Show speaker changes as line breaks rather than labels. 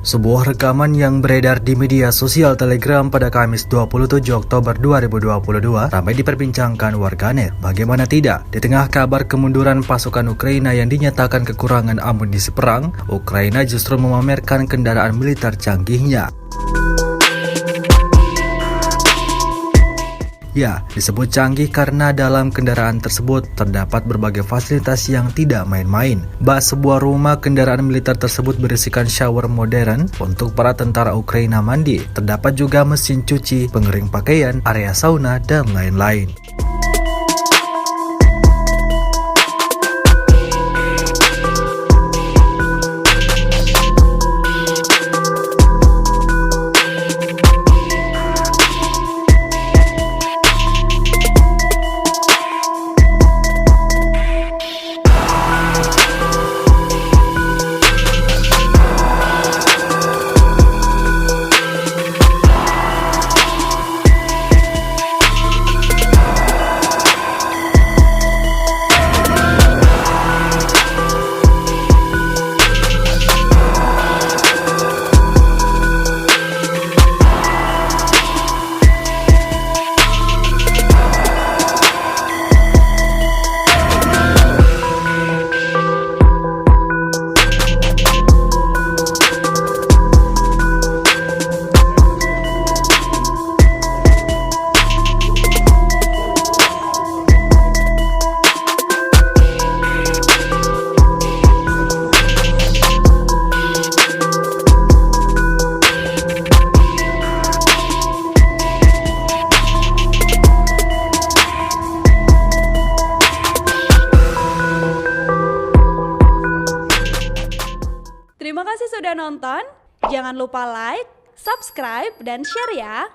Sebuah rekaman yang beredar di media sosial Telegram pada Kamis 27 Oktober 2022 ramai diperbincangkan warganet. Bagaimana tidak, di tengah kabar kemunduran pasukan Ukraina yang dinyatakan kekurangan amunisi perang, Ukraina justru memamerkan kendaraan militer canggihnya. Ya, disebut canggih karena dalam kendaraan tersebut terdapat berbagai fasilitas yang tidak main-main. Sebuah rumah kendaraan militer tersebut berisikan shower modern untuk para tentara Ukraina mandi. Terdapat juga mesin cuci, pengering pakaian, area sauna, dan lain-lain.
Terima kasih sudah nonton. Jangan lupa like, subscribe, dan share ya.